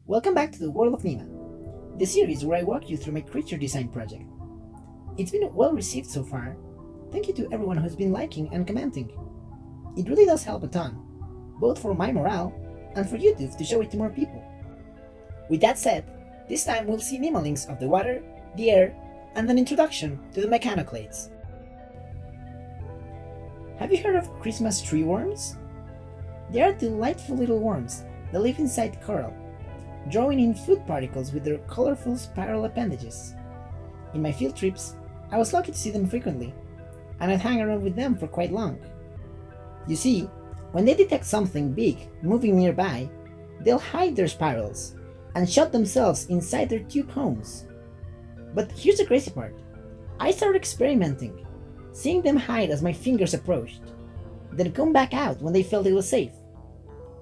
Welcome back to the World of Nima, the series where I walk you through my creature design project. It's been well received so far. Thank you to everyone who's been liking and commenting. It really does help a ton, both for my morale and for YouTube to show it to more people. With that said, this time we'll see Nimalings of the water, the air, and an introduction to the Mechanoclades. Have you heard of Christmas tree worms? They are delightful little worms that live inside coral, drawing in food particles with their colorful spiral appendages. In my field trips, I was lucky to see them frequently, and I'd hang around with them for quite long. You see, when they detect something big moving nearby, they'll hide their spirals and shut themselves inside their tube homes. But here's the crazy part. I started experimenting, seeing them hide as my fingers approached, then come back out when they felt it was safe.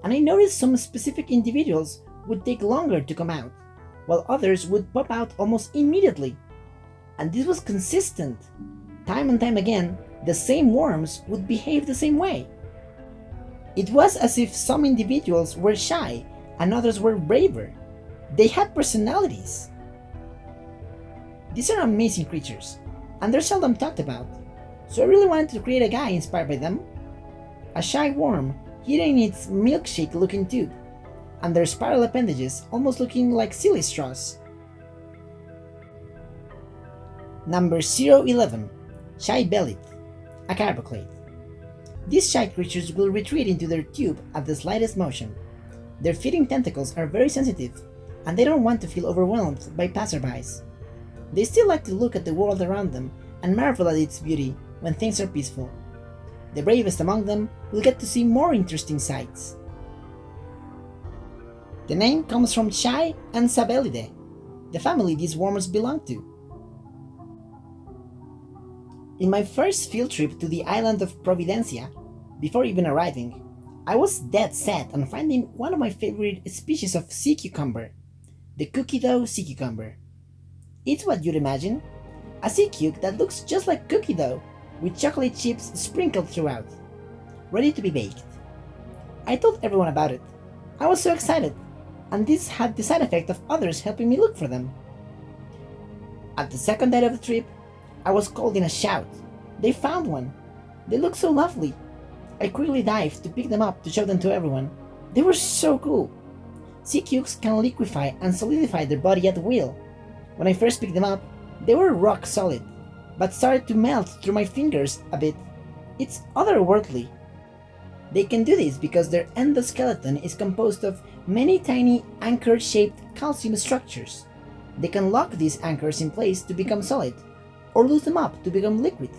And I noticed some specific individuals would take longer to come out, while others would pop out almost immediately. And this was consistent. Time and time again, the same worms would behave the same way. It was as if some individuals were shy and others were braver. They had personalities. These are amazing creatures, and they're seldom talked about, so I really wanted to create a guy inspired by them. A shy worm hidden in its milkshake looking tube, and their spiral appendages almost looking like silly straws. Number 011. Shy-bellied, a carboclade. These shy creatures will retreat into their tube at the slightest motion. Their feeding tentacles are very sensitive, and they don't want to feel overwhelmed by passerbys. They still like to look at the world around them and marvel at its beauty when things are peaceful. The bravest among them will get to see more interesting sights. The name comes from Shy and Sabellidae, the family these worms belong to. In my first field trip to the island of Providencia, before even arriving, I was dead set on finding one of my favorite species of sea cucumber, the cookie dough sea cucumber. It's what you'd imagine, a sea cuc that looks just like cookie dough, with chocolate chips sprinkled throughout, ready to be baked. I told everyone about it. I was so excited, and this had the side effect of others helping me look for them. At the second day of the trip, I was called in a shout. They found one. They looked so lovely. I quickly dived to pick them up to show them to everyone. They were so cool. Sea cucs can liquefy and solidify their body at will. When I first picked them up, they were rock solid, but started to melt through my fingers a bit. It's otherworldly. They can do this because their endoskeleton is composed of many tiny anchor-shaped calcium structures. They can lock these anchors in place to become solid, or loosen them up to become liquid.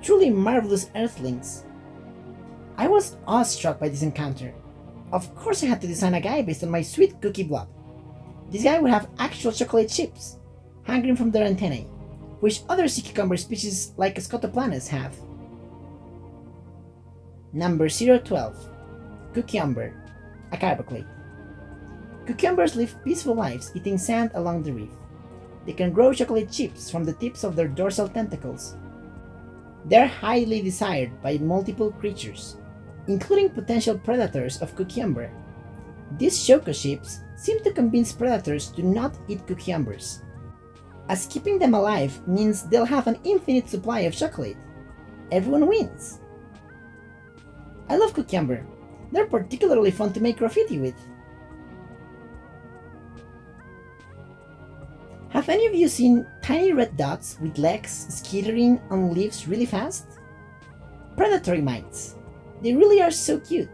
Truly marvelous earthlings. I was awestruck by this encounter. Of course I had to design a guy based on my sweet cookie blob. This guy would have actual chocolate chips hanging from their antennae, which other sea cucumber species like Scotoplanes have. Number 012. Cucumber, a carboclade. Cucumbers live peaceful lives eating sand along the reef. They can grow chocolate chips from the tips of their dorsal tentacles. They are highly desired by multiple creatures, including potential predators of cucumber. These shoko chips seem to convince predators to not eat cucumbers, as keeping them alive means they'll have an infinite supply of chocolate. Everyone wins. I love cucumber. They're particularly fun to make graffiti with. Have any of you seen tiny red dots with legs skittering on leaves really fast? Predatory mites. They really are so cute.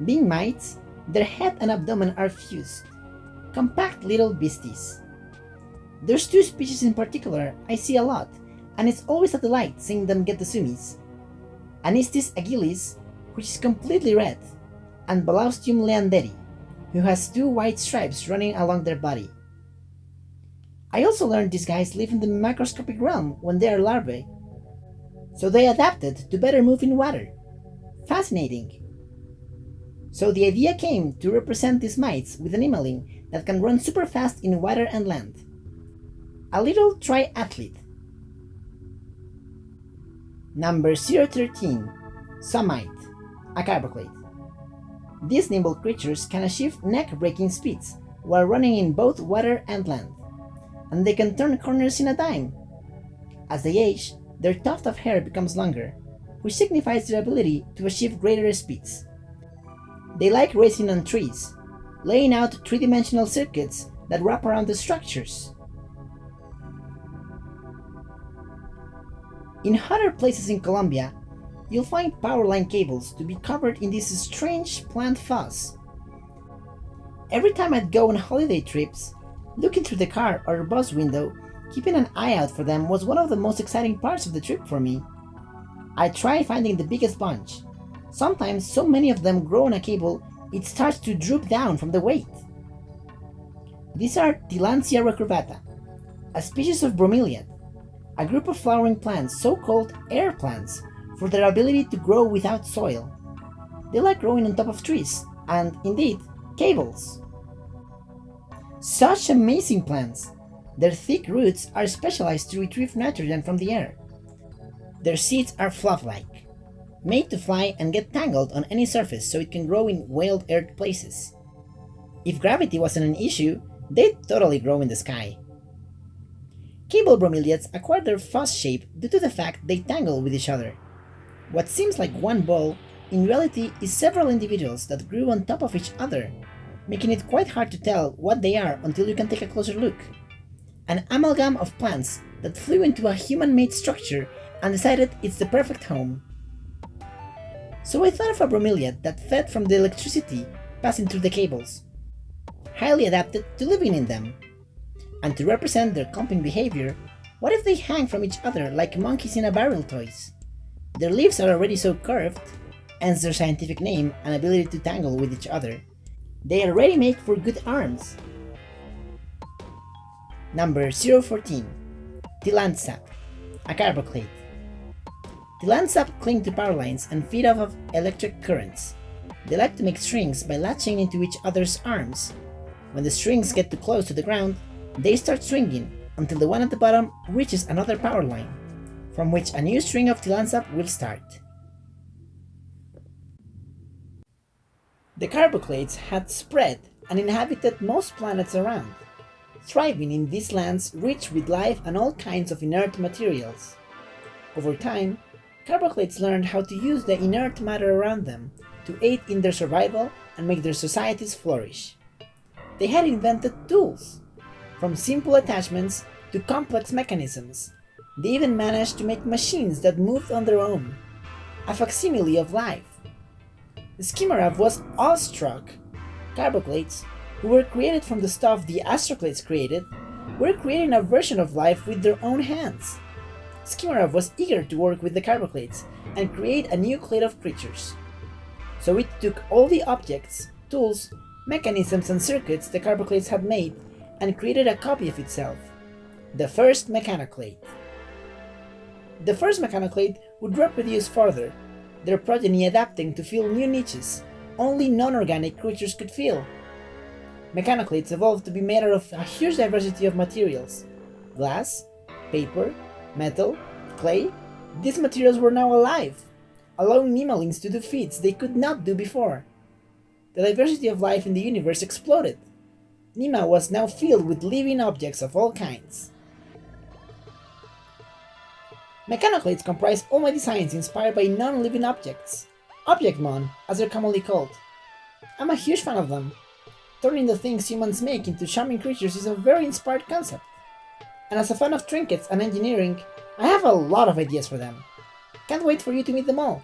Being mites, their head and abdomen are fused. Compact little beasties. There's two species in particular I see a lot, and it's always a delight seeing them get the sumis. Anistis agilis, which is completely red, and Balaustium leanderi, who has two white stripes running along their body. I also learned these guys live in the microscopic realm when they are larvae, so they adapted to better move in water. Fascinating. So the idea came to represent these mites with an Nimaling that can run super fast in water and land. A little triathlete. Number 013. Summite, a carboclade. These nimble creatures can achieve neck-breaking speeds while running in both water and land, and they can turn corners in a dime. As they age, their tuft of hair becomes longer, which signifies their ability to achieve greater speeds. They like racing on trees, laying out three-dimensional circuits that wrap around the structures. In hotter places in Colombia, you'll find power line cables to be covered in this strange plant fuzz. Every time I'd go on holiday trips, looking through the car or bus window, keeping an eye out for them was one of the most exciting parts of the trip for me. I tried finding the biggest bunch. Sometimes so many of them grow on a cable it starts to droop down from the weight. These are Tillandsia recurvata, a species of bromeliad, a group of flowering plants so-called air plants for their ability to grow without soil. They like growing on top of trees, and indeed, cables. Such amazing plants! Their thick roots are specialized to retrieve nitrogen from the air. Their seeds are fluff-like, made to fly and get tangled on any surface so it can grow in wild earth places. If gravity wasn't an issue, they'd totally grow in the sky. Cable bromeliads acquire their fuzz shape due to the fact they tangle with each other. What seems like one ball, in reality is several individuals that grew on top of each other, making it quite hard to tell what they are until you can take a closer look. An amalgam of plants that flew into a human-made structure and decided it's the perfect home. So I thought of a bromeliad that fed from the electricity passing through the cables, highly adapted to living in them. And to represent their clumping behavior, what if they hang from each other like monkeys in a barrel toys? Their leaves are already so curved, hence their scientific name and ability to tangle with each other. They already make for good arms. Number 014. Tillandsap, a carboclade. Tillandsap cling to power lines and feed off of electric currents. They like to make strings by latching into each other's arms. When the strings get too close to the ground, they start swinging until the one at the bottom reaches another power line, from which a new string of Tillandsap will start. The carboclades had spread and inhabited most planets around, thriving in these lands rich with life and all kinds of inert materials. Over time, carboclades learned how to use the inert matter around them to aid in their survival and make their societies flourish. They had invented tools, from simple attachments to complex mechanisms. They even managed to make machines that moved on their own, a facsimile of life. Skimmerab was awestruck. Carboclades, who were created from the stuff the Astroclades created, were creating a version of life with their own hands. Skimmerab was eager to work with the Carboclades and create a new clade of creatures. So it took all the objects, tools, mechanisms and circuits the Carboclades had made and created a copy of itself, the first Mechanoclade. The first Mechanoclade would reproduce further, their progeny adapting to fill new niches only non-organic creatures could fill. Mechanoclades evolved to be made out of a huge diversity of materials: glass, paper, metal, clay. These materials were now alive, allowing Nimalings to do feats they could not do before. The diversity of life in the universe exploded. Nima was now filled with living objects of all kinds. Mechanoclades comprise all my designs inspired by non-living objects, objectmon as they're commonly called. I'm a huge fan of them. Turning the things humans make into charming creatures is a very inspired concept. And as a fan of trinkets and engineering, I have a lot of ideas for them. Can't wait for you to meet them all.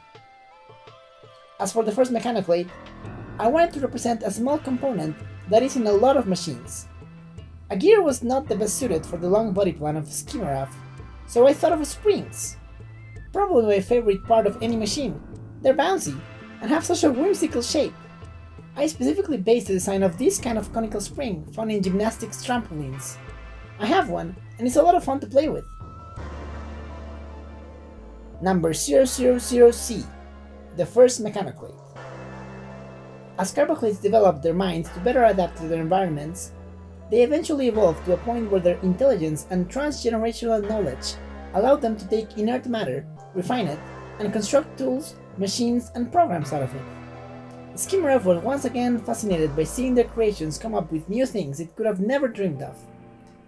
As for the first Mechanoclade, I wanted to represent a small component that is in a lot of machines. A gear was not the best suited for the long body plan of Skimmeraf, so I thought of springs. Probably my favorite part of any machine. They're bouncy and have such a whimsical shape. I specifically based the design of this kind of conical spring found in gymnastics trampolines. I have one and it's a lot of fun to play with. Number 000C, the first Mechanoclade. As carboclades developed their minds to better adapt to their environments, they eventually evolved to a point where their intelligence and transgenerational knowledge allowed them to take inert matter, refine it, and construct tools, machines, and programs out of it. Skimmerov was once again fascinated by seeing their creations come up with new things it could have never dreamed of.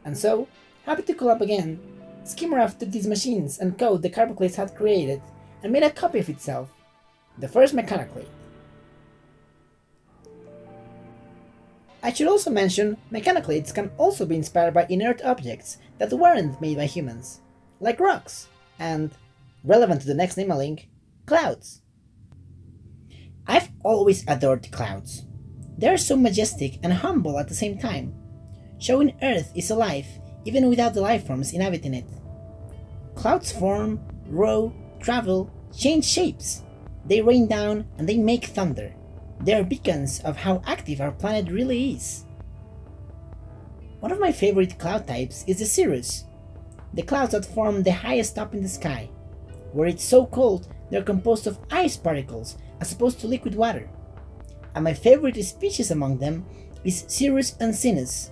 And so, happy to collab again, Skimmerov took these machines and code the Carboclades had created and made a copy of itself, the first Mechanoclade. I should also mention, Mechanoclades can also be inspired by inert objects that weren't made by humans, like rocks, and, relevant to the next Nimaling, clouds. I've always adored clouds. They're so majestic and humble at the same time, showing Earth is alive even without the life forms inhabiting it. Clouds form, grow, travel, change shapes. They rain down and they make thunder. They are beacons of how active our planet really is. One of my favorite cloud types is the cirrus, the clouds that form the highest up in the sky. Where it's so cold, they're composed of ice particles as opposed to liquid water. And my favorite species among them is Cirrus uncinus.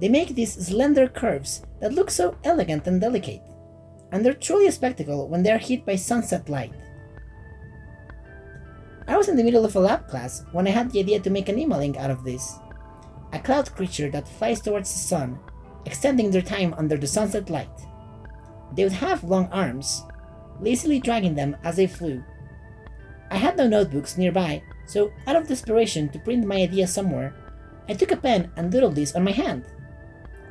They make these slender curves that look so elegant and delicate, and they're truly a spectacle when they're hit by sunset light. I was in the middle of a lab class when I had the idea to make an Nimaling out of this. A cloud creature that flies towards the sun, extending their time under the sunset light. They would have long arms, lazily dragging them as they flew. I had no notebooks nearby, so out of desperation to print my idea somewhere, I took a pen and doodled this on my hand.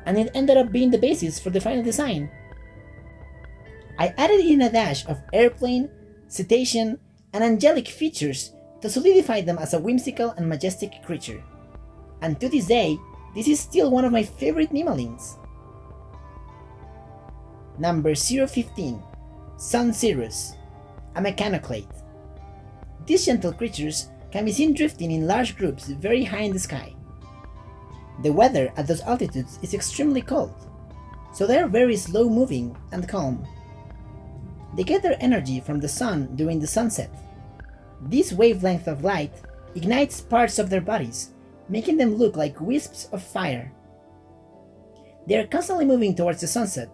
And it ended up being the basis for the final design. I added in a dash of airplane, cetacean, and angelic features to solidify them as a whimsical and majestic creature. And to this day, this is still one of my favorite Nimalings. Number 015. Sun Cirrus, a Mechanoclade. These gentle creatures can be seen drifting in large groups very high in the sky. The weather at those altitudes is extremely cold, so they are very slow moving and calm. They get their energy from the sun during the sunset. This wavelength of light ignites parts of their bodies, making them look like wisps of fire. They are constantly moving towards the sunset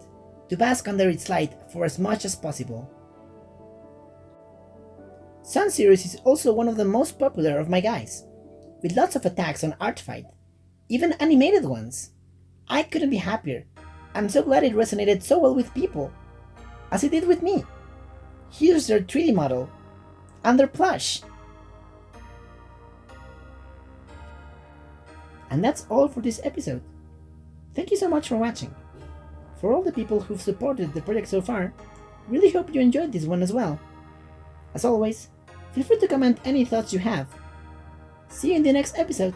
to bask under its light for as much as possible. Sun Cirrus is also one of the most popular of my guys, with lots of attacks on Artfight, even animated ones. I couldn't be happier. I'm so glad it resonated so well with people, as it did with me. Here's their 3D model, and their plush. And that's all for this episode. Thank you so much for watching. For all the people who've supported the project so far, really hope you enjoyed this one as well. As always, feel free to comment any thoughts you have. See you in the next episode.